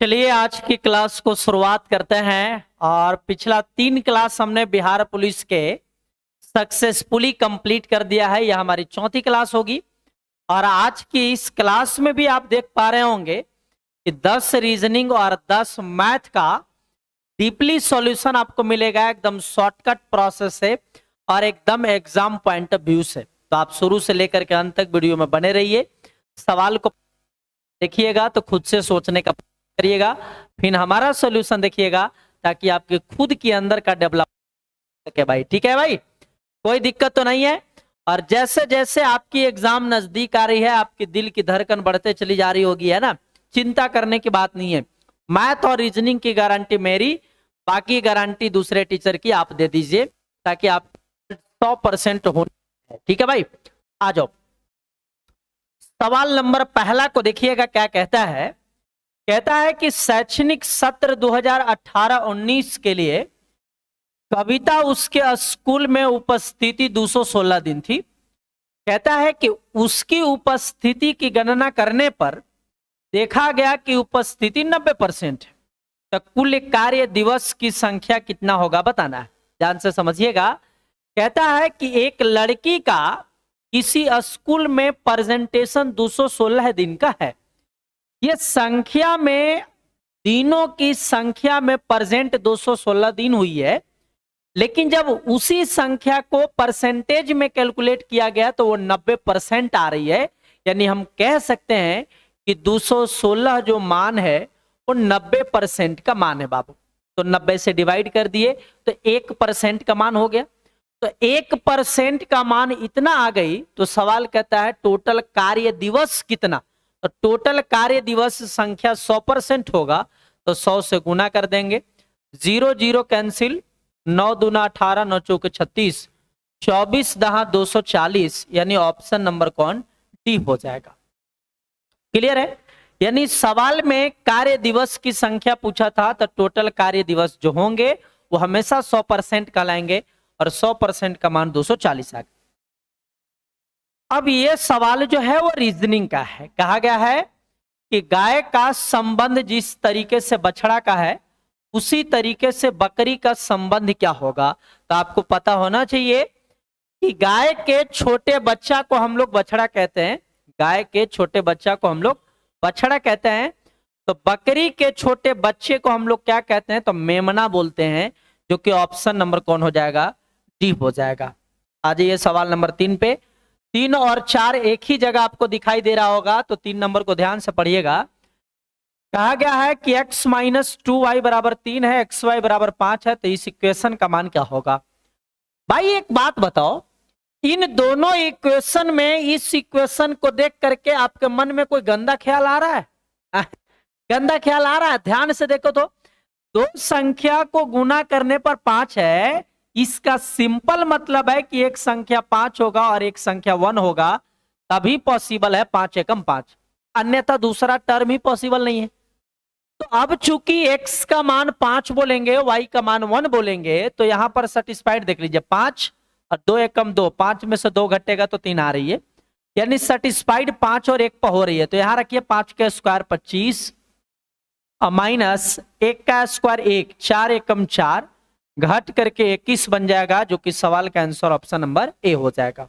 चलिए आज की क्लास को शुरुआत करते हैं। और पिछला 3 क्लास हमने बिहार पुलिस के सक्सेसफुली कंप्लीट कर दिया है। यह हमारी चौथी क्लास होगी। और आज की इस क्लास में भी आप देख पा रहे होंगे कि 10 रीजनिंग और 10 मैथ का डीपली सॉल्यूशन आपको मिलेगा, एकदम शॉर्टकट प्रोसेस से और एकदम एग्जाम पॉइंट ऑफ व्यू से। तो आप शुरू से लेकर के अंत तक वीडियो में बने रहिए, सवाल को देखिएगा तो खुद से सोचने का करिएगा, फिर हमारा सॉल्यूशन देखिएगा ताकि आपके खुद के अंदर का डेवलप सके भाई। ठीक है भाई, कोई दिक्कत तो नहीं है। और जैसे जैसे आपकी एग्जाम नजदीक आ रही है, आपके दिल की धड़कन बढ़ते चली जा रही होगी, है ना, चिंता करने की बात नहीं है। मैथ और रीजनिंग की गारंटी मेरी, बाकी गारंटी दूसरे टीचर की आप दे दीजिए ताकि आप 100% हो। ठीक है भाई, आ जाओ। सवाल नंबर पहला को देखिएगा क्या कहता है। कहता है कि शैक्षणिक सत्र 2018-19 के लिए कविता उसके स्कूल में उपस्थिति 216 दिन थी। कहता है कि उसकी उपस्थिति की गणना करने पर देखा गया कि उपस्थिति 90% है। तो कुल कार्य दिवस की संख्या कितना होगा बताना है, ध्यान से समझिएगा। कहता है कि एक लड़की का किसी स्कूल में प्रेजेंटेशन 216 दिन का है। ये संख्या में, दिनों की संख्या में प्रेजेंट 216 दिन हुई है, लेकिन जब उसी संख्या को परसेंटेज में कैलकुलेट किया गया तो वो 90% आ रही है। यानी हम कह सकते हैं कि 216 जो मान है वो 90% का मान है बाबू। तो 90 से डिवाइड कर दिए तो 1% का मान हो गया। तो 1% का मान इतना आ गई तो सवाल कहता है टोटल कार्य दिवस कितना। तो टोटल कार्य दिवस संख्या 100% होगा तो 100 से गुना कर देंगे, 0 0 कैंसिल, 9 दूना 18, 9 चौके 36, 24 दहा 240, यानी ऑप्शन नंबर कौन, डी हो जाएगा। क्लियर है। यानी सवाल में कार्य दिवस की संख्या पूछा था तो टोटल कार्य दिवस जो होंगे वो हमेशा 100% का लाएंगे और 100% का मान 240 आ गया। अब ये सवाल जो है वो रीजनिंग का है। कहा गया है कि गाय का संबंध जिस तरीके से बछड़ा का है उसी तरीके से बकरी का संबंध क्या होगा। तो आपको पता होना चाहिए कि गाय के छोटे बच्चा को हम लोग बछड़ा कहते हैं, गाय के छोटे बच्चा को हम लोग बछड़ा कहते हैं। तो बकरी के छोटे बच्चे को हम लोग क्या कहते हैं, तो मेमना बोलते हैं, जो कि ऑप्शन नंबर कौन हो जाएगा, डी हो जाएगा। आ जाइए सवाल नंबर 3 पे। 3 और 4 एक ही जगह आपको दिखाई दे रहा होगा तो 3 नंबर को ध्यान से पढ़िएगा। कहा गया है कि x - 2y बराबर 3 है, xy बराबर 5 है, तो इस इक्वेशन का मान क्या होगा। भाई एक बात बताओ, इन दोनों इक्वेशन में इस इक्वेशन को देख करके आपके मन में कोई गंदा ख्याल आ रहा है? गंदा ख्याल आ रहा है? ध्यान से देखो तो, दो संख्या को गुना करने पर 5 है, इसका सिंपल मतलब है कि एक संख्या 5 होगा और एक संख्या 1 होगा, तभी पॉसिबल है 5 एकम 5, अन्यथा दूसरा टर्म ही पॉसिबल नहीं है। तो अब चूंकि x का मान 5 बोलेंगे, y का मान 1 बोलेंगे, तो यहां पर सेटिस्फाइड देख लीजिए, 5 और 2 एकम 2, 5 में से 2 घटेगा तो 3 आ रही है, यानी सेटिस्फाइड 5 और 1 पर हो रही है। तो यहां रखिए 5 का स्क्वायर 25 और माइनस 1 का स्क्वायर 1, 4 एकम 4, घट करके 21 बन जाएगा, जो कि सवाल का आंसर ऑप्शन नंबर ए हो जाएगा।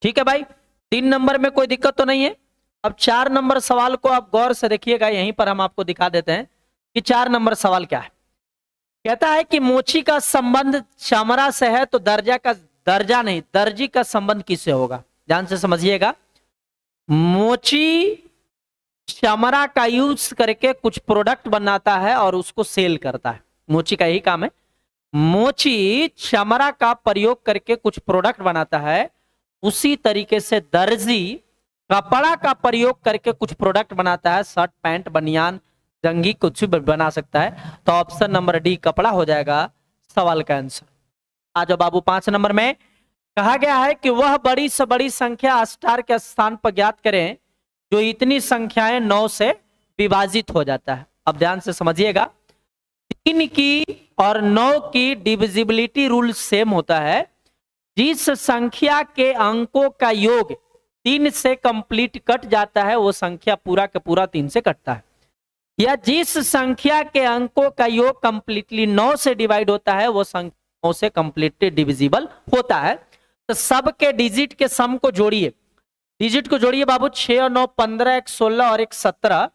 ठीक है भाई, 3 नंबर में कोई दिक्कत तो नहीं है। अब 4 नंबर सवाल को आप गौर से देखिएगा, यहीं पर हम आपको दिखा देते हैं कि 4 नंबर सवाल क्या है। कहता है कि मोची का संबंध चमड़ा से है तो दर्जी का संबंध किससे होगा। ध्यान से समझिएगा, मोची चमड़ा का यूज करके कुछ प्रोडक्ट बनाता है और उसको सेल करता है, मोची का यही काम है। मोची चमड़ा का प्रयोग करके कुछ प्रोडक्ट बनाता है, उसी तरीके से दर्जी कपड़ा का प्रयोग करके कुछ प्रोडक्ट बनाता है, शर्ट पैंट बनियान जंगी कुछ भी बना सकता है। तो ऑप्शन नंबर डी कपड़ा हो जाएगा सवाल का आंसर। आ जाओ बाबू 5 नंबर में। कहा गया है कि वह बड़ी से बड़ी संख्या स्टार के स्थान पर ज्ञात करें जो इतनी संख्याएं 9 से विभाजित हो जाता है। अब ध्यान से समझिएगा, 3 की और 9 की डिविजिबिलिटी रूल सेम होता है। जिस संख्या के अंकों का योग 3 से कंप्लीट कट जाता है वो संख्या पूरा का पूरा 3 से कटता है। या जिस संख्या के अंकों का योग कंप्लीटली 9 से डिवाइड होता है वो संख्या 9 से कंप्लीटली डिविजिबल होता है। तो सब के डिजिट के सम को जोड़िए, डिजिट को जोड़िए बाबू, 6 और 9 15, एक 16 और एक 17,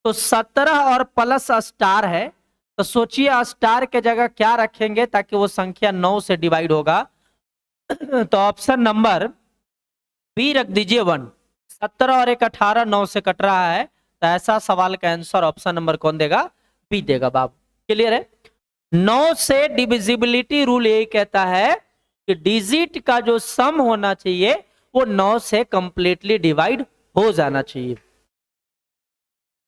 तो 17 और प्लस स्टार है, तो सोचिए स्टार के जगह क्या रखेंगे ताकि वो संख्या 9 से डिवाइड होगा। तो ऑप्शन नंबर बी रख दीजिए 1। 17 और एक 18, 9 से कट रहा है, तो ऐसा सवाल का आंसर ऑप्शन नंबर कौन देगा? बी देगा बाबू। क्लियर है? 9 से डिविजिबिलिटी रूल यही कहता है कि डिजिट का जो सम होना चाहिए वो 9 से कंप्लीटली डिवाइड हो जाना चाहिए।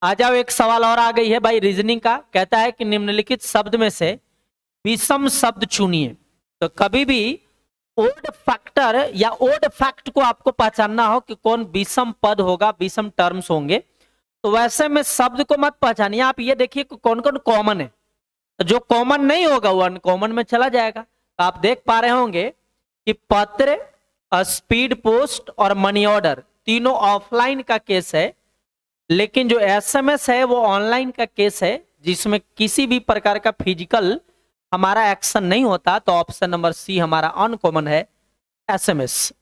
आ जाओ, एक सवाल और आ गई है भाई रीजनिंग का। कहता है कि निम्नलिखित शब्द में से विषम शब्द चुनिए। तो कभी भी ओड फैक्टर या ओड फैक्ट को आपको पहचानना हो कि कौन विषम पद होगा, विषम टर्म्स होंगे, तो वैसे में शब्द को मत पहचानिए, आप ये देखिए कि कौन कौन कॉमन है। जो कॉमन नहीं होगा वो अनकॉमन में चला जाएगा। तो आप देख पा रहे होंगे कि पत्र, स्पीड पोस्ट और मनी ऑर्डर तीनों ऑफलाइन का केस है, लेकिन जो एसएमएस है वो ऑनलाइन का केस है, जिसमें किसी भी प्रकार का फिजिकल हमारा एक्शन नहीं होता। तो ऑप्शन नंबर सी हमारा अनकॉमन है, एसएमएस।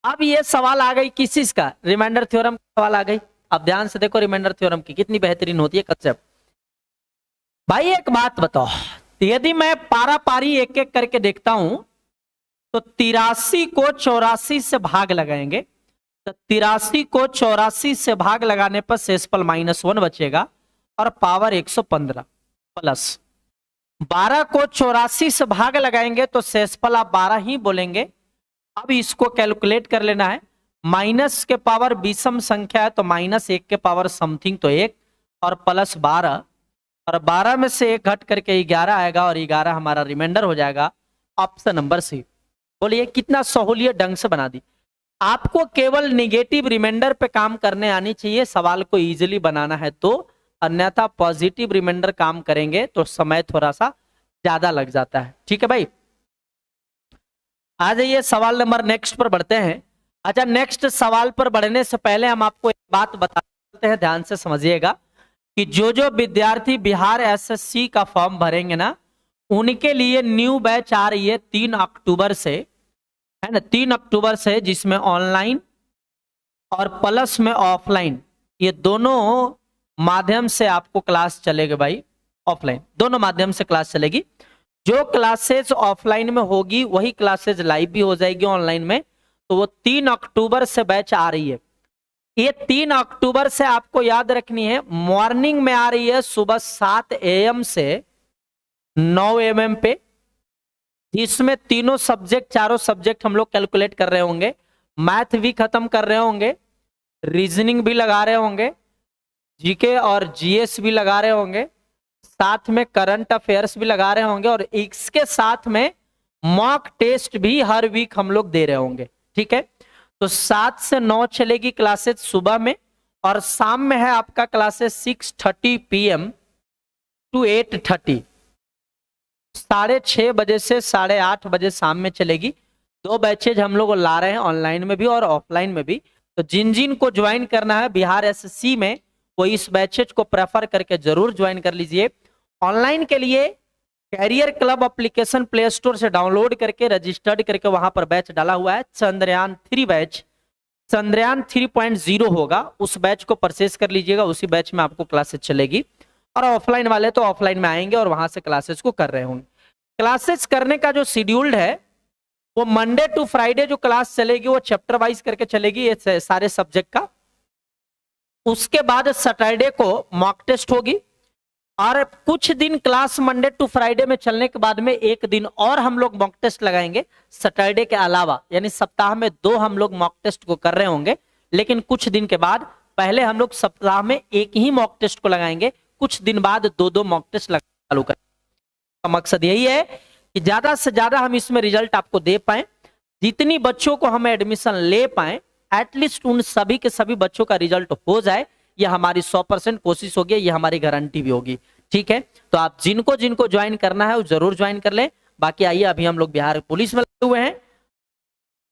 अब ये सवाल आ गई किस चीज का? रिमाइंडर थ्योरम का सवाल आ गई। अब ध्यान से देखो रिमाइंडर थ्योरम की कितनी बेहतरीन होती है कंसेप्ट। भाई एक बात बताओ, यदि मैं पारा पारी एक एक करके देखता हूं तो 83 को 84 से भाग लगाएंगे, तो 83 को 84 से भाग लगाने पर शेषफल -1 बचेगा और पावर 115 प्लस 12 को 84 से भाग लगाएंगे तो शेषफल आप 12 ही बोलेंगे। अब इसको कैलकुलेट कर लेना है। माइनस के पावर विषम संख्या है तो -1 के पावर समथिंग तो 1 और प्लस 12, और 12 में से 1 घट करके 11 आएगा और 11 हमारा रिमाइंडर हो जाएगा। Option number C. बोलिए कितना सहूलियत ढंग से बना दी। आपको केवल निगेटिव रिमाइंडर पे काम करने आनी चाहिए सवाल को इजीली बनाना है तो, अन्यथा पॉजिटिव रिमाइंडर काम करेंगे तो समय थोड़ा सा ज्यादा लग जाता है। ठीक है भाई, आ जाइए सवाल नंबर नेक्स्ट पर बढ़ते हैं। अच्छा, नेक्स्ट सवाल पर बढ़ने से पहले हम आपको एक बात बताते हैं, ध्यान से समझिएगा कि जो विद्यार्थी बिहार एसएससी का फॉर्म भरेंगे ना, उनके लिए न्यू बैच आ रही है 3 अक्टूबर से, है ना, 3 अक्टूबर से, जिसमें ऑनलाइन और प्लस में ऑफलाइन ये दोनों माध्यम से आपको क्लास चलेगी भाई। ऑफलाइन दोनों माध्यम से क्लास चलेगी। जो क्लासेस ऑफलाइन में होगी वही क्लासेस लाइव भी हो जाएगी ऑनलाइन में। तो वो 3 अक्टूबर से बैच आ रही है। ये 3 अक्टूबर से आपको याद रखनी है, मॉर्निंग में आ रही है सुबह 7 AM से 9 AM पे, जिसमें तीनों सब्जेक्ट, चारों सब्जेक्ट हम लोग कैलकुलेट कर रहे होंगे। मैथ भी खत्म कर रहे होंगे, रीजनिंग भी लगा रहे होंगे, जीके और जीएस भी लगा रहे होंगे, साथ में करंट अफेयर्स भी लगा रहे होंगे, और इसके साथ में मॉक टेस्ट भी हर वीक हम लोग दे रहे होंगे। ठीक है, तो 7 से 9 चलेगी क्लासेस सुबह में, और शाम में है आपका क्लासेस 6:30 PM to 8:30, 6:30 बजे से 8:30 बजे शाम में चलेगी। 2 बैचेज हम लोग ला रहे हैं, ऑनलाइन में भी और ऑफलाइन में भी। तो जिन जिन को ज्वाइन करना है बिहार एसएससी में, वो इस बैचेज को प्रेफर करके जरूर ज्वाइन कर लीजिए। ऑनलाइन के लिए career club application play store से डाउनलोड करके रजिस्टर्ड करके वहां पर बैच डाला हुआ है। चंद्रयान 3 बैच, चंद्रयान 3.0 होगा, उस बैच को परचेस कर लीजिएगा। उसी बैच में आपको क्लासेस चलेगी। और ऑफलाइन वाले तो ऑफलाइन में आएंगे और वहां से क्लासेस को कर रहे होंगे। क्लासेस करने का जो शेड्यूल्ड है वो मंडे टू फ्राइडे जो क्लास चलेगी वो चैप्टर वाइज करके चलेगी ये सारे सब्जेक्ट का। उसके बाद सैटरडे को मॉक टेस्ट होगी, और कुछ दिन क्लास मंडे टू फ्राइडे में चलने के बाद में एक दिन और हम लोग मॉक टेस्ट लगाएंगे सैटरडे के अलावा, यानी सप्ताह में 2 हम लोग मॉक टेस्ट को कर रहे होंगे। लेकिन कुछ दिन के बाद, पहले हम लोग सप्ताह में एक ही मॉक टेस्ट को लगाएंगे, कुछ दिन बाद 2-2 मॉक टेस्ट चालू करेंगे। मकसद यही है कि ज्यादा से ज्यादा हम इसमें रिजल्ट आपको दे पाए, जितनी बच्चों को हम एडमिशन ले पाए, एटलीस्ट उन सभी के सभी बच्चों का रिजल्ट हो जाए। ये हमारी 100% कोशिश होगी, ये हमारी गारंटी भी होगी। ठीक है, तो आप जिनको जिनको ज्वाइन करना है वो जरूर ज्वाइन कर ले। बाकी आइए, अभी हम लोग बिहार पुलिस में लगे हुए हैं।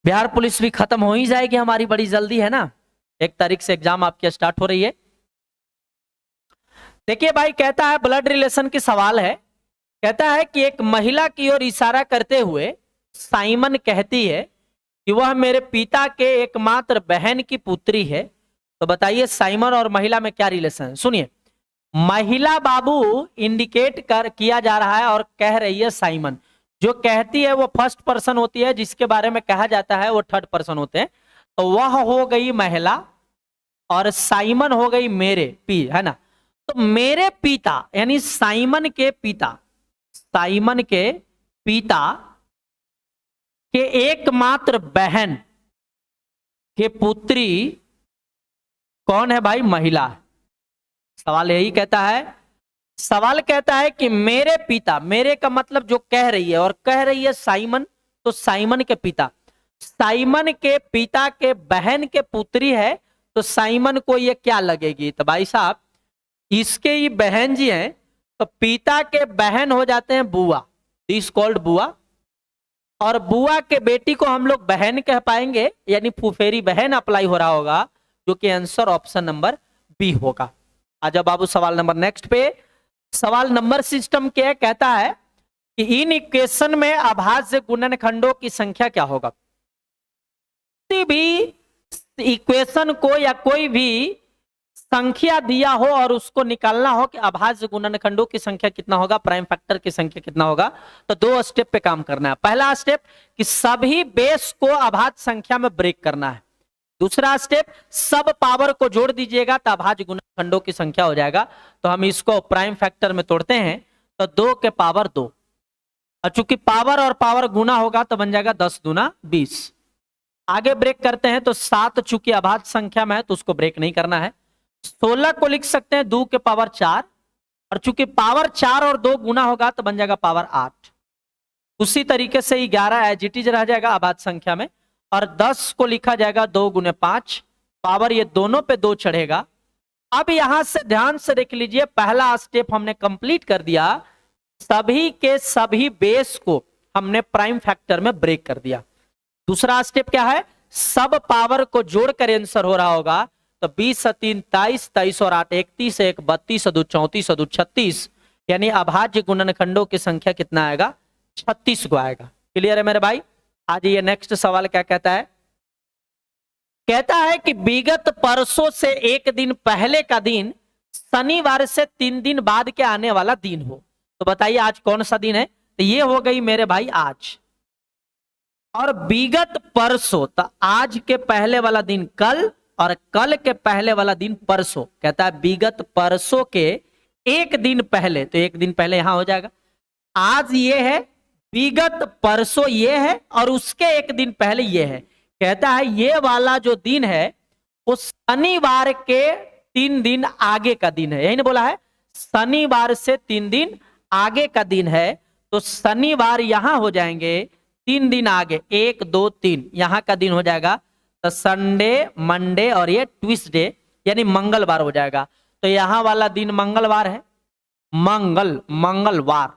बिहार पुलिस भी खत्म हो ही जाएगी हमारी बड़ी जल्दी, है ना। 1 तारीख से एग्जाम आपकी स्टार्ट हो रही है। देखिए भाई, कहता है ब्लड रिलेशन की सवाल है। कहता है कि एक महिला की ओर इशारा करते हुए साइमन कहती है कि वह मेरे पिता के एकमात्र बहन की पुत्री है। तो बताइए साइमन और महिला में क्या रिलेशन है। सुनिए, महिला बाबू इंडिकेट कर किया जा रहा है और कह रही है साइमन। जो कहती है वो फर्स्ट पर्सन होती है, जिसके बारे में कहा जाता है वो थर्ड पर्सन होते हैं। तो वह हो गई महिला और साइमन हो गई मेरे पी, है ना। तो मेरे पिता यानी साइमन के पिता, साइमन के पिता के एकमात्र बहन के पुत्री कौन है भाई? महिला। सवाल यही कहता है। सवाल कहता है कि मेरे पिता, मेरे का मतलब जो कह रही है, और कह रही है साइमन, तो साइमन के पिता, साइमन के पिता के बहन के पुत्री है। तो साइमन को ये क्या लगेगी? तो भाई साहब, इसके ये बहन जी हैं, तो पिता के बहन हो जाते हैं बुआ, दिस कॉल्ड बुआ। और बुआ के बेटी को हम लोग बहन कह पाएंगे, यानी फुफेरी बहन अप्लाई हो रहा होगा, जो कि आंसर ऑप्शन नंबर बी होगा। आजा बाबू सवाल नंबर नेक्स्ट पे। सवाल नंबर सिस्टम क्या कहता है कि इन इक्वेशन में अभाज्य गुणनखंडों की संख्या क्या होगा। किसी भी इक्वेशन को या कोई भी संख्या दिया हो और उसको निकालना हो कि अभाज्य गुणनखंडों की संख्या कितना होगा, प्राइम फैक्टर की संख्या कितना होगा, तो दो स्टेप पे काम करना है। पहला स्टेप कि सभी बेस को अभाज्य संख्या में ब्रेक करना है। दूसरा स्टेप सब पावर को जोड़ दीजिएगा तो अभाज्य गुणनखंडों की संख्या हो जाएगा। तो हम इसको प्राइम फैक्टर में तोड़ते हैं तो 2 के पावर 2, और चूंकि पावर और पावर गुना होगा तो बन जाएगा 10 दूना 20। आगे ब्रेक करते हैं तो 7 चूंकि अभाज्य संख्या में है तो उसको ब्रेक नहीं करना है। 16 को लिख सकते हैं 2 के पावर 4, और चूंकि पावर 4 और 2 गुना होगा तो बन जाएगा पावर 8। उसी तरीके से 11 एज इट इज रह जाएगा अभाज्य संख्या में, और 10 को लिखा जाएगा 2 गुने 5, पावर ये दोनों पे 2 चढ़ेगा। अब यहां से ध्यान से देख लीजिए, पहला स्टेप हमने कंप्लीट कर दिया, सभी के सभी बेस को हमने प्राइम फैक्टर में ब्रेक कर दिया। दूसरा स्टेप क्या है? सब पावर को जोड़कर आंसर हो रहा होगा, तो 20 से 3 23, 23 और 8 31, 1 32, 2 34, 2 36, यानी अभाज्य गुणनखंडों की संख्या कितना आएगा? 36 को आएगा। क्लियर है मेरे भाई? आज ये नेक्स्ट सवाल क्या कहता है? कहता है कि विगत परसों से एक दिन पहले का दिन शनिवार से 3 दिन बाद के आने वाला दिन हो। तो बताइए आज कौन सा दिन है? तो ये हो गई मेरे भाई आज, और विगत परसों तो आज के पहले वाला दिन कल, और कल के पहले वाला दिन परसों। कहता है विगत परसों के एक दिन पहले, तो एक दिन पहले यहां हो जाएगा। आज ये है, विगत परसों ये है, और उसके एक दिन पहले ये है। कहता है ये वाला जो दिन है वो शनिवार के 3 दिन आगे का दिन है। यही ना बोला है, शनिवार से 3 दिन आगे का दिन है। तो शनिवार यहां हो जाएंगे 3 दिन आगे, 1 2 3 यहां का दिन हो जाएगा। तो संडे, मंडे और ये ट्यूसडे यानी मंगलवार हो जाएगा। तो यहां वाला दिन मंगलवार है, मंगलवार।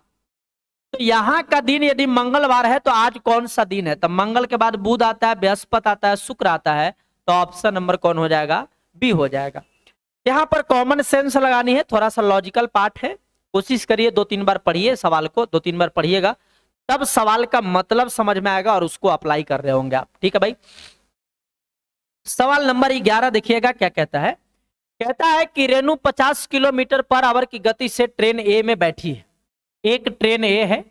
तो यहां का दिन यदि मंगलवार है तो आज कौन सा दिन है? तो मंगल के बाद बुध आता है, बृहस्पति आता है, शुक्र आता है, तो ऑप्शन नंबर कौन हो जाएगा? बी हो जाएगा। यहां पर कॉमन सेंस लगानी है, थोड़ा सा लॉजिकल पार्ट है, कोशिश करिए 2-3 बार पढ़िए सवाल को, 2-3 बार पढ़िएगा, तब सवाल का मतलब समझ में आएगा और उसको अप्लाई कर रहे होंगे आप। ठीक है भाई? सवाल नंबर 11 देखिएगा क्या कहता है। कहता है कि रेणु 50 किलोमीटर पर आवर की गति से ट्रेन ए में बैठी है। एक ट्रेन ए है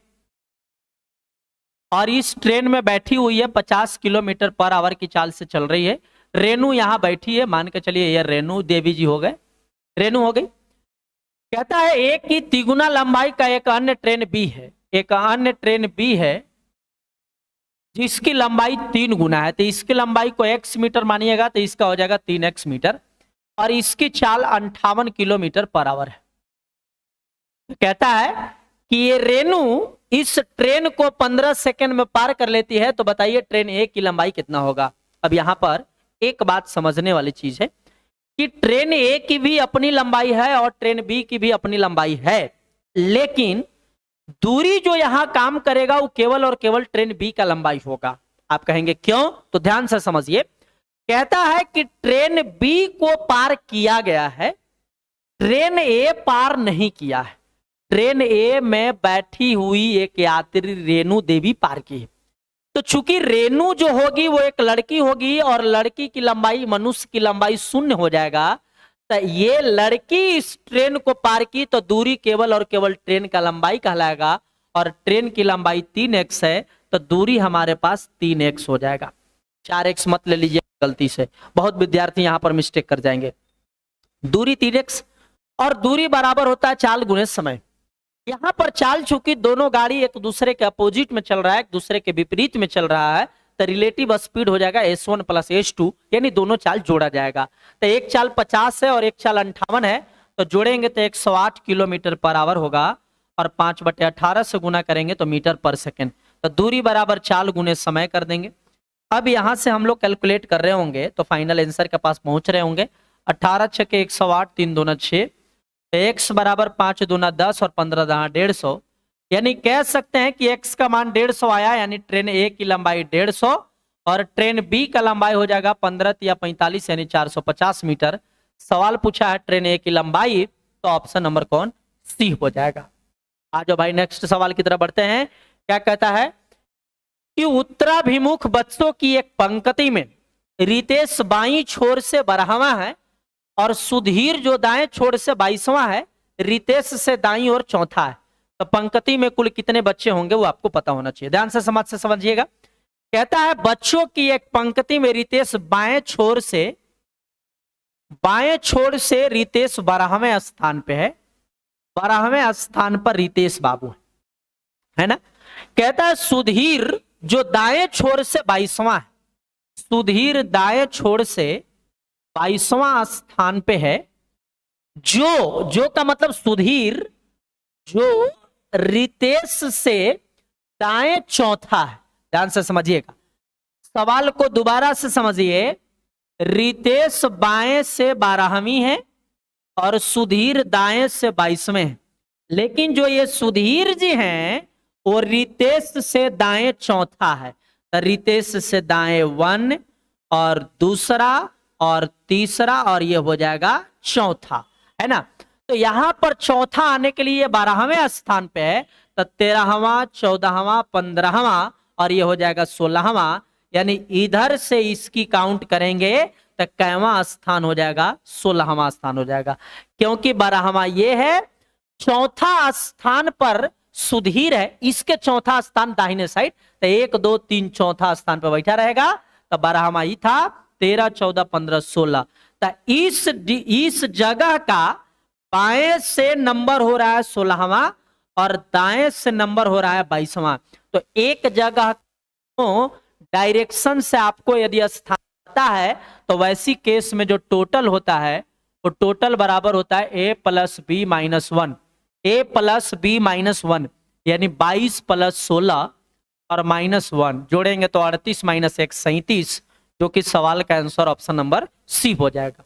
और इस ट्रेन में बैठी हुई है, 50 किलोमीटर पर आवर की चाल से चल रही है। रेणु यहां बैठी है, मान के चलिए ये रेणु देवी जी हो गए, रेणु हो गई। कहता है एक की तिगुना लंबाई का एक अन्य ट्रेन बी है, एक अन्य ट्रेन बी है जिसकी लंबाई 3 गुना है। तो इसकी लंबाई को x मीटर मानिएगा तो इसका हो जाएगा 3x मीटर, और इसकी चाल 58 किलोमीटर पर आवर है। कहता है कि ये रेणु इस ट्रेन को 15 सेकंड में पार कर लेती है। तो बताइए ट्रेन ए की लंबाई कितना होगा? अब यहां पर एक बात समझने वाली चीज है कि ट्रेन ए की भी अपनी लंबाई है और ट्रेन बी की भी अपनी लंबाई है, लेकिन दूरी जो यहां काम करेगा वो केवल और केवल ट्रेन बी का लंबाई होगा। आप कहेंगे क्यों? तो ध्यान से समझिए। कहता है कि ट्रेन बी को पार किया गया है, ट्रेन ए पार नहीं किया है। ट्रेन ए में बैठी हुई एक यात्री रेणु देवी पार की है। तो चूंकि रेणु जो होगी वो एक लड़की होगी और लड़की की लंबाई मनुष्य की लंबाई 0 हो जाएगा, तो ये लड़की इस ट्रेन को पार की तो दूरी केवल और केवल ट्रेन का लंबाई कहलाएगा, और ट्रेन की लंबाई 3x है तो दूरी हमारे पास 3x हो जाएगा। 4x मत ले लीजिए गलती से, बहुत विद्यार्थी यहां पर मिस्टेक कर जाएंगे। दूरी 3x और दूरी बराबर होता है चाल गुणे समय। यहां पर चाल चूंकि दोनों गाड़ी एक दूसरे के अपोजिट में चल रहा है, एक दूसरे के विपरीत में चल रहा है, तो रिलेटिव स्पीड हो जाएगा s1 प्लस s2, यानी दोनों चाल जोड़ा जाएगा। तो एक चाल 50 है और एक चाल 58 है, तो जोड़ेंगे तो 108 किलोमीटर पर आवर होगा, और 5/18 से गुना करेंगे तो मीटर पर सेकेंड। तो दूरी बराबर चाल गुने समय कर देंगे। अब यहां से हम लोग कैलकुलेट कर रहे होंगे तो फाइनल आंसर के पास पहुंच रहे होंगे। 18 छके 108, 3 दूना 6, x बराबर 5 दूना 10 और 15 दहा 150, यानी कह सकते हैं कि x का मान 150 आया, यानी ट्रेन ए की लंबाई 150 और ट्रेन बी का लंबाई हो जाएगा 15 या 45 यानी 450 मीटर। सवाल पूछा है ट्रेन ए की लंबाई, तो ऑप्शन नंबर कौन सी हो जाएगा। आ जाओ भाई नेक्स्ट सवाल की तरफ बढ़ते हैं। क्या कहता है कि उत्तराभिमुख बच्चों की एक पंक्ति में रितेश बाईं छोर से 12वां है और सुधीर जो दाएं छोर से 22वां है, रितेश से दाईं ओर चौथा है। तो पंक्ति में कुल कितने बच्चे होंगे वो आपको पता होना चाहिए। ध्यान से समझिएगा। कहता है बच्चों की एक पंक्ति में रितेश बाएं छोर से रितेश 12वें स्थान पे है। 12वें स्थान पर रितेश बाबू है ना। कहता है सुधीर जो दाएं छोर से 22वां है, सुधीर दाएं छोर से 22वां स्थान पे है। जो का मतलब सुधीर जो रितेश से दाएं चौथा है। ध्यान से समझिएगा, सवाल को दोबारा से समझिए। रितेश बाएं से 12वीं है और सुधीर दाएं से 22वें है, लेकिन जो ये सुधीर जी हैं वो रितेश से दाएं चौथा है। तो रितेश से दाएं 1 और दूसरा और तीसरा और ये हो जाएगा चौथा, है ना। तो यहां पर चौथा आने के लिए 12वें स्थान पे है, तो 13वां 14वां 15वां और ये हो जाएगा 16वां, यानी इधर से इसकी काउंट करेंगे तो कैवां स्थान हो जाएगा, 16वां स्थान हो जाएगा, क्योंकि 12वां ये है। चौथा स्थान पर सुधीर है, इसके चौथा स्थान दाहिने साइड, तो 1 2 3 चौथा स्थान पर बैठा रहेगा, तो 12वां ही था। 13 14 15 16, तो इस जगह का बाएं से नंबर हो रहा है 16वां और दाएं से नंबर हो रहा है 22वां। तो एक जगह डायरेक्शन से आपको यदि स्थान पता है तो वैसी केस में जो टोटल होता है वो टोटल बराबर होता है a plus b minus 1, a plus b minus 1, यानी 22 प्लस 16 और माइनस 1 जोड़ेंगे तो 38 माइनस 1 37, जो कि सवाल का आंसर ऑप्शन नंबर सी हो जाएगा।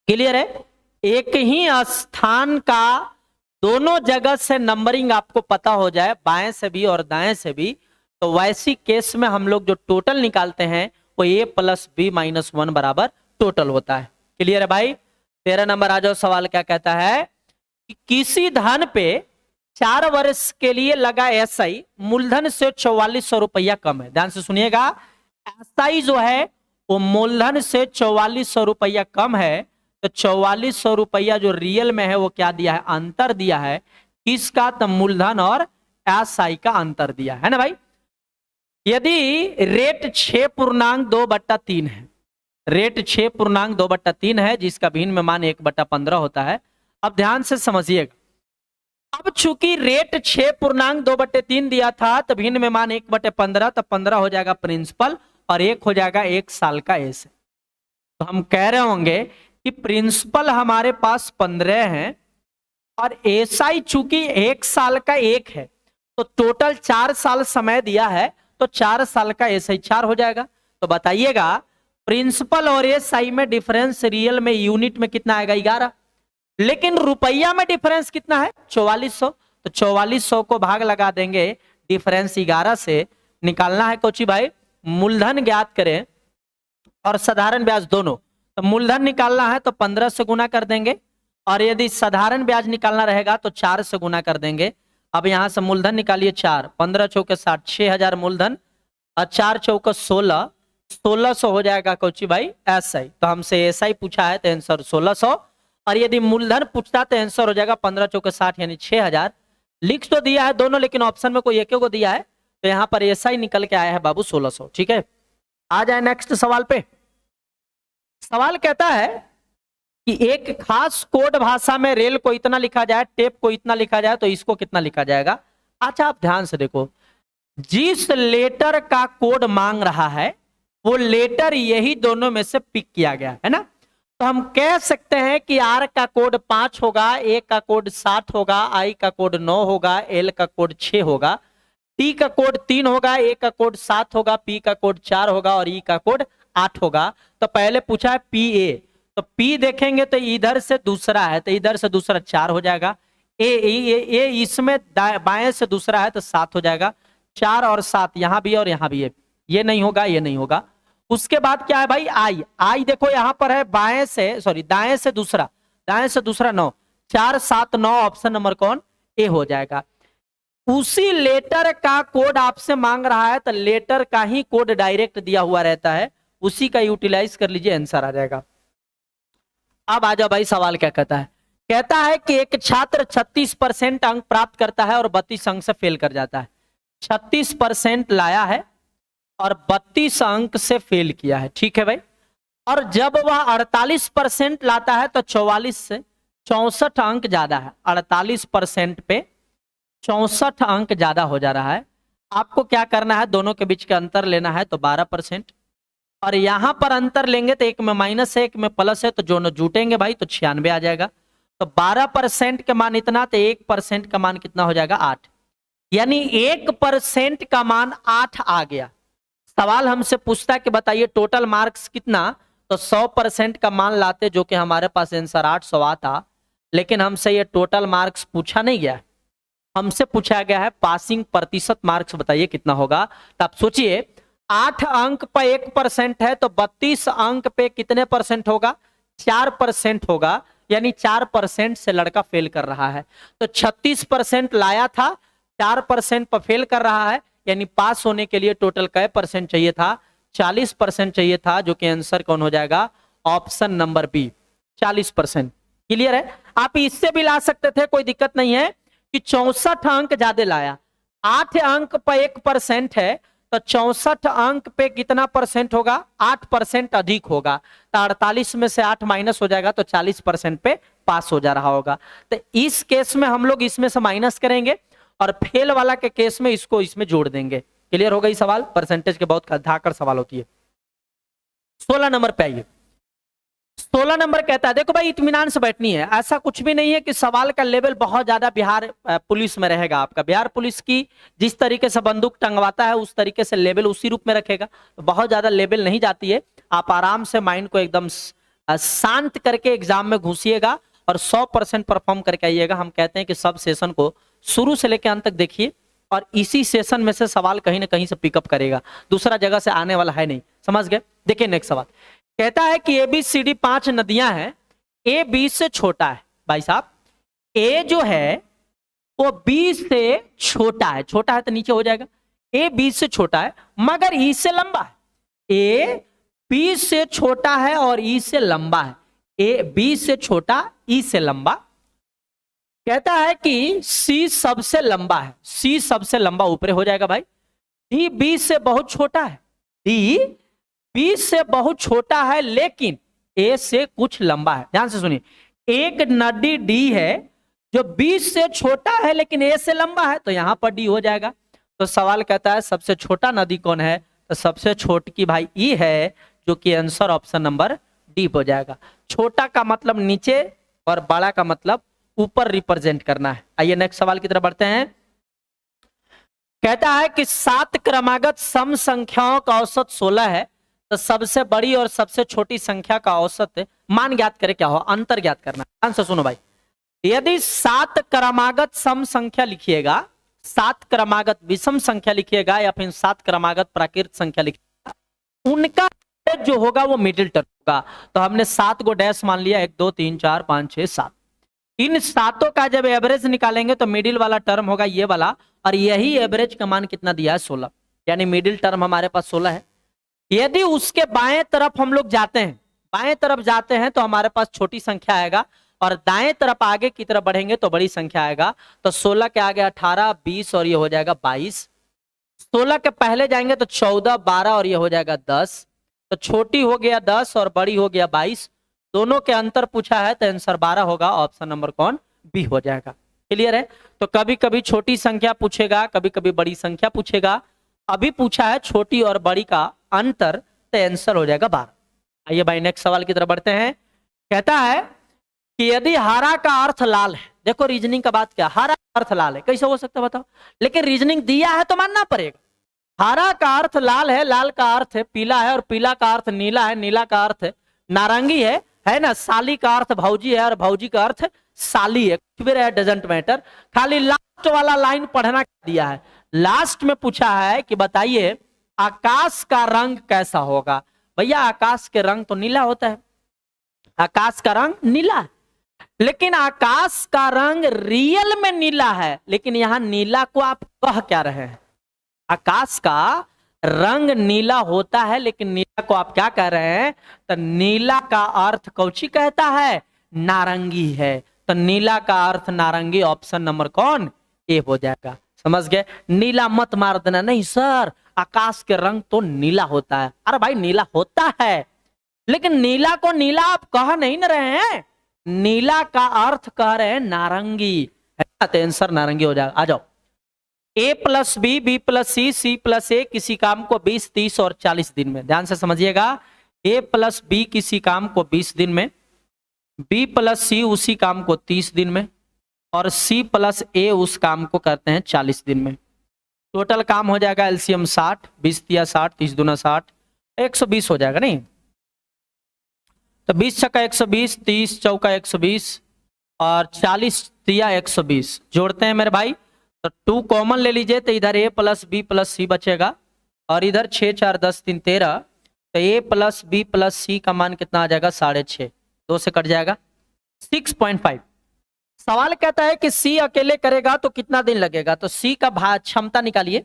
क्लियर है। एक ही स्थान का दोनों जगह से नंबरिंग आपको पता हो जाए, बाएं से भी और दाएं से भी, तो वैसी केस में हम लोग जो टोटल निकालते हैं वो a प्लस बी माइनस 1 बराबर टोटल होता है। क्लियर है भाई। 13 नंबर आ जाओ। सवाल क्या कहता है कि किसी धन पे 4 वर्ष के लिए लगा SI मूलधन से 4400 रुपया कम है। ध्यान से सुनिएगा, SI जो है वो मूलधन से 4400 रुपया कम है, तो 4400 रुपया जो रियल में है वो क्या दिया है, अंतर दिया है। किसका, तो मूलधन और SI का अंतर दिया है ना भाई। यदि रेट 6.2/3 है, रेट 6.2/3 है, जिसका भिन्न में मान 1/15 होता है। अब ध्यान से समझिएगा, अब चूंकि रेट 6.2/3 दिया था तो भिन्न में मान 1/15, तो 15 हो जाएगा प्रिंसिपल और 1 हो जाएगा 1 साल का एस। तो हम कह रहे होंगे कि प्रिंसिपल हमारे पास 15 है और एसआई चूंकि 1 साल का 1 है, तो टोटल 4 साल समय दिया है, तो 4 साल का एसआई 4 हो जाएगा। तो बताइएगा प्रिंसिपल और एसआई में डिफरेंस रियल में यूनिट में कितना आएगा, 11, लेकिन रुपया में डिफरेंस कितना है, 4400। तो 4400 को भाग लगा देंगे डिफरेंस 11 से। निकालना है कोची भाई, मूलधन ज्ञात करें और साधारण ब्याज दोनों। तो मूलधन निकालना है तो 15 से गुना कर देंगे और यदि साधारण ब्याज निकालना रहेगा तो 4 से गुना कर देंगे। अब यहां से मूलधन निकालिए 4, 15 चौके 60, 6,000 मूलधन और 4 चौके 16, 1600 हो जाएगा कोची भाई एसआई। तो हमसे एसआई पूछा है तो आंसर 1600। और यदि मूलधन पूछता तो आंसर हो जाएगा 15 चौके 60 यानी 6,000। लिख तो दिया है दोनों, लेकिन ऑप्शन में कोई एक को दिया है, तो यहाँ पर एसआई निकल के आया है बाबू 1600। ठीक है, आ जाए नेक्स्ट सवाल पे। सवाल कहता है कि एक खास कोड भाषा में रेल को इतना लिखा जाए, टेप को इतना लिखा जाए, तो इसको कितना लिखा जाएगा। अच्छा आप ध्यान से देखो, जिस लेटर का कोड मांग रहा है वो लेटर यही दोनों में से पिक किया गया है ना। तो हम कह सकते हैं कि आर का कोड 5 होगा, ए का कोड 7 होगा, आई का कोड 9 होगा, एल का कोड 6 होगा, टी का कोड 3 होगा, ए का कोड 7 होगा, पी का कोड 4 होगा और ई का कोड 8 होगा। तो पहले पूछा है पी ए, तो पी देखेंगे तो इधर से दूसरा है, तो इधर से दूसरा 4 हो जाएगा। ए इसमें बाएं से दूसरा है तो 7 हो जाएगा। 4 और 7 यहां भी और यहां भी है, ये नहीं होगा, ये नहीं होगा। उसके बाद क्या है भाई आई, आई देखो यहां पर है बाएं से, सॉरी दाएं से दूसरा, दाएं से दूसरा 9, 4 7 9, ऑप्शन नंबर कौन ए हो जाएगा। उसी लेटर का कोड आपसे मांग रहा है तो लेटर का ही कोड डायरेक्ट दिया हुआ रहता है, उसी का यूटिलाइज कर लीजिए, आंसर आ जाएगा। अब आ जाओ भाई, सवाल क्या कहता है। कहता है कि एक छात्र 36% अंक प्राप्त करता है और 32 अंक से फेल कर जाता है। 36% लाया है और 32 अंक से फेल किया है, ठीक है भाई। और जब वह 48% लाता है तो 44 से 64 अंक ज्यादा है। 48% पे 64 अंक ज्यादा हो जा रहा है। आपको क्या करना है, दोनों के बीच का अंतर लेना है तो 12%, और यहां पर अंतर लेंगे तो एक में माइनस है एक में प्लस है, तो दोनों जुटेंगे भाई तो 96 आ जाएगा। तो 12% का मान इतना, तो 1% का मान कितना हो जाएगा 8, यानी 1% का मान 8 आ गया। सवाल हमसे पूछता है कि बताइए टोटल मार्क्स कितना, तो 100% का मान लाते जो कि हमारे पास आंसर 800 आता, लेकिन हमसे ये टोटल मार्क्स पूछा नहीं गया, हमसे पूछा गया है पासिंग प्रतिशत मार्क्स, बताइए कितना होगा। तो आप सोचिए 8 अंक पर 1% है तो 32 अंक पे कितने परसेंट होगा, 4% होगा, यानी 4% से लड़का फेल कर रहा है। तो 36% लाया था, 4% पर फेल कर रहा है, यानी पास होने के लिए टोटल कै परसेंट चाहिए था, 40% चाहिए था, जो कि आंसर कौन हो जाएगा, ऑप्शन नंबर बी 40%। क्लियर है। आप इससे भी ला सकते थे, कोई दिक्कत नहीं है, कि 64 अंक ज्यादा लाया, 8 अंक पर 1% है तो 64 अंक पे कितना परसेंट होगा, 8% अधिक होगा। तो 48 में से 8 माइनस हो जाएगा तो 40% पे पास हो जा रहा होगा। तो इस केस में हम लोग इसमें से माइनस करेंगे और फेल वाला के केस में इसको इसमें जोड़ देंगे। क्लियर हो गई सवाल, परसेंटेज के बहुत धाकड़ सवाल होती है। 16 नंबर पे आइए। 16 नंबर कहता है, देखो भाई इत्मीनान से बैठनी है, ऐसा कुछ भी नहीं है कि सवाल का लेवल बहुत ज्यादा बिहार पुलिस में रहेगा आपका। बिहार पुलिस की जिस तरीके से बंदूक टंगवाता है उस तरीके से लेवल उसी रूप में रखेगा, तो बहुत ज्यादा लेवल नहीं जाती है। आप आराम से माइंड को एकदम शांत करके एग्जाम में घुसिएगा और 100% परफॉर्म करके आइएगा। हम कहते हैं कि सब सेशन को शुरू से लेकर अंत तक देखिए और इसी सेशन में से सवाल कहीं ना कहीं से पिकअप करेगा, दूसरा जगह से आने वाला है नहीं, समझ गए। देखिए नेक्स्ट सवाल कहता है कि ABCD 5 नदियां हैं, ए बी से छोटा है। भाई साहब ए जो है वो बी से छोटा है, छोटा है तो नीचे हो जाएगा, ए बी से छोटा है मगर ई से लंबा है। ए बी से छोटा है और ई से लंबा है, ए बी से छोटा ई से लंबा। कहता है कि सी सबसे लंबा है, सी सबसे लंबा ऊपर हो जाएगा भाई। डी बी से बहुत छोटा है, डी बी से बहुत छोटा है लेकिन ए से कुछ लंबा है। ध्यान से सुनिए, एक नदी डी है जो बी से छोटा है लेकिन ए से लंबा है, तो यहां पर डी हो जाएगा। तो सवाल कहता है सबसे छोटा नदी कौन है, तो सबसे छोटी भाई ई है, जो कि आंसर ऑप्शन नंबर डी हो जाएगा। छोटा का मतलब नीचे और बड़ा का मतलब ऊपर रिप्रेजेंट करना है। आइए नेक्स्ट सवाल की तरफ बढ़ते हैं। कहता है कि 7 क्रमागत सम संख्याओं का औसत 16 है, तो सबसे बड़ी और सबसे छोटी संख्या का औसत मान ज्ञात करे, क्या हो, अंतर ज्ञात करना। ध्यान से सुनो भाई, यदि 7 क्रमागत सम संख्या लिखिएगा, 7 क्रमागत विषम संख्या लिखिएगा या फिर 7 क्रमागत प्राकृत संख्या लिखिएगा, उनका जो होगा वो मिडिल टर्म होगा। तो हमने 7 को डैश मान लिया, 1 2 3 4 5 6 7। इन सातों का जब एवरेज निकालेंगे तो मिडिल वाला टर्म होगा ये वाला, और यही एवरेज का मान कितना दिया है 16, यानी मिडिल टर्म हमारे पास 16 है। यदि उसके बाएं तरफ हम लोग जाते हैं, बाएं तरफ जाते हैं तो हमारे पास छोटी संख्या आएगा, और दाएं तरफ आगे की तरफ बढ़ेंगे तो बड़ी संख्या आएगा। तो 16 के आगे 18, 20 और ये हो जाएगा 22। 16 के पहले जाएंगे तो 14, 12 और ये हो जाएगा 10। तो छोटी हो गया 10 और बड़ी हो गया 22। दोनों के अंतर पूछा है तो आंसर 12 होगा, ऑप्शन नंबर कौन, बी हो जाएगा। क्लियर है? तो कभी कभी छोटी संख्या पूछेगा, कभी कभी बड़ी संख्या पूछेगा। अभी पूछा है छोटी और बड़ी का अंतर, तो आंसर हो जाएगा 12। आइए भाई नेक्स्ट सवाल की तरफ बढ़ते हैं। कहता है कि यदि हरा का अर्थ लाल है, देखो रीजनिंग का बात क्या, हरा का अर्थ लाल है, कैसे हो सकता है बताओ, लेकिन रीजनिंग दिया है तो मानना पड़ेगा। हरा का अर्थ लाल है, लाल का अर्थ है पीला है, और पीला का अर्थ नीला है, नीला का अर्थ नारंगी है ना। साली का अर्थ भौजी है, और भौजी का अर्थ साली है। कुछ भी रहे डजंट मैटर, खाली लास्ट वाला लाइन पढ़ना दिया है। लास्ट में पूछा है कि बताइए आकाश का रंग कैसा होगा। भैया आकाश के रंग तो नीला होता है, आकाश का रंग नीला है, लेकिन आकाश का रंग रियल में नीला है, लेकिन यहां नीला को आप कह क्या रहे हैं। आकाश का रंग नीला होता है, लेकिन नीला को आप क्या कह रहे हैं, तो नीला का अर्थ कौची कहता है, नारंगी है। तो नीला का अर्थ नारंगी, ऑप्शन नंबर कौन, ए हो जाएगा। समझ गए? नीला मत मार देना, नहीं सर आकाश के रंग तो नीला होता है। अरे भाई नीला होता है, लेकिन नीला को नीला आप कह नहीं न रहे हैं, नीला का अर्थ कह रहे हैं नारंगी, है ना। तो आंसर नारंगी हो जाएगा। आ जाओ, a plus b, b plus c, c plus a किसी काम को 20, 30 और 40 दिन में। ध्यान से समझिएगा, a प्लस बी किसी काम को 20 दिन में, b प्लस सी उसी काम को 30 दिन में, और c प्लस ए उस काम को करते हैं 40 दिन में। टोटल काम हो जाएगा एलसीएम 60, 20 तिया 60, 30 दूना 60, 120 हो जाएगा नहीं। तो 20 छक्का 120, 30 चौका 120 और 40 तिया 120 जोड़ते हैं मेरे भाई। तो 2 कॉमन ले लीजिए, तो इधर a प्लस बी प्लस सी बचेगा, और इधर 6 4 10 3 13। तो a प्लस बी प्लस सी का मान कितना आ जाएगा, 6.5, 2 से कट जाएगा 6.5। सवाल कहता है कि C अकेले करेगा तो कितना दिन लगेगा। तो C का क्षमता निकालिए।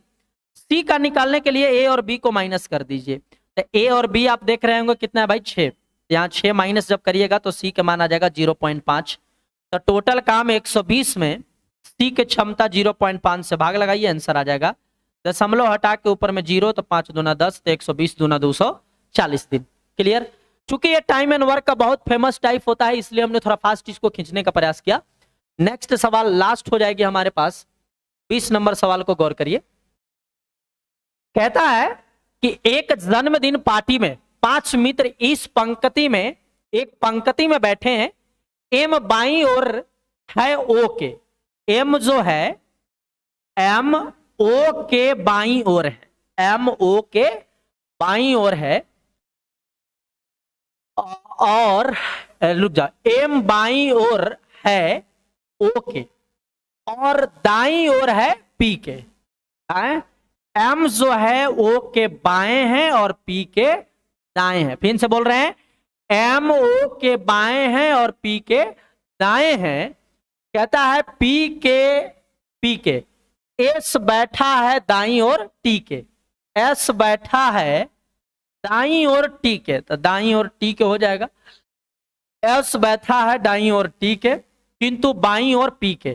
C का निकालने के लिए A और B को माइनस कर दीजिए। तो A और B आप देख रहे होंगे कितना है भाई, 6। यहाँ 6 माइनस जब करिएगा तो C का मान आ जाएगा 0.5। तो टोटल काम 120 में C के क्षमता 0.5 से भाग लगाइए, आंसर आ जाएगा। दशमलव हटा के ऊपर में 0, तो 5 दूना 10, तो 120 दूना 240 दिन। क्लियर? चूंकि ये टाइम एंड वर्क का बहुत फेमस टाइप होता है, इसलिए हमने थोड़ा फास्ट इसको खींचने का प्रयास किया। नेक्स्ट सवाल लास्ट हो जाएगी हमारे पास, 20 नंबर सवाल को गौर करिए। कहता है कि एक जन्मदिन पार्टी में 5 मित्र इस पंक्ति में, एक पंक्ति में बैठे हैं। एम बाईं ओर है ओ के, एम जो है एम ओ के बाईं ओर है, एम ओ के बाईं ओर है, और रुक जा, एम बाईं ओर है ओ के और दाईं ओर है पी के। एम जो है ओ के बाएं हैं और पी के दाएं हैं। फिर से बोल रहे हैं, एम ओ के बाएं हैं और पी के दाएं हैं। कहता है पी के एस बैठा है दाईं ओर टी के, एस बैठा है दाईं ओर टी के, तो दाईं ओर टी के हो जाएगा। एस बैठा है दाईं ओर टी के, किंतु बाईं ओर पी के।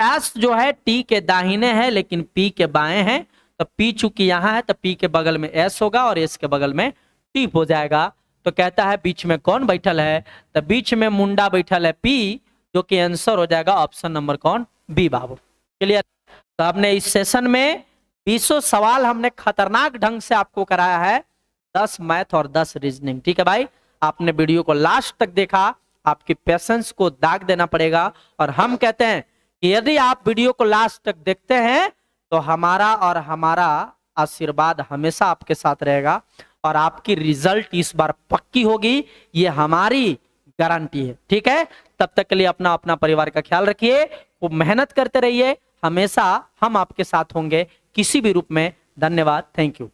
एस जो है टी के दाहिने है, लेकिन पी के बाएं हैं। तो पी चूंकि यहां है तो पी के बगल में एस होगा और एस के बगल में टी हो जाएगा। तो कहता है बीच में कौन बैठल है, तो बीच में मुंडा बैठल है पी, जो कि आंसर हो जाएगा ऑप्शन नंबर कौन, बी बाबू। क्लियर? तो हमने इस सेशन में 20 सवाल हमने खतरनाक ढंग से आपको कराया है, 10 मैथ और 10 रीजनिंग। ठीक है भाई, आपने वीडियो को लास्ट तक देखा, आपकी पेशेंस को दाग देना पड़ेगा। और हम कहते हैं कि यदि आप वीडियो को लास्ट तक देखते हैं तो हमारा और हमारा आशीर्वाद हमेशा आपके साथ रहेगा, और आपकी रिजल्ट इस बार पक्की होगी, ये हमारी गारंटी है। ठीक है, तब तक के लिए अपना अपना परिवार का ख्याल रखिए, खूब मेहनत करते रहिए, हमेशा हम आपके साथ होंगे किसी भी रूप में। धन्यवाद, थैंक यू।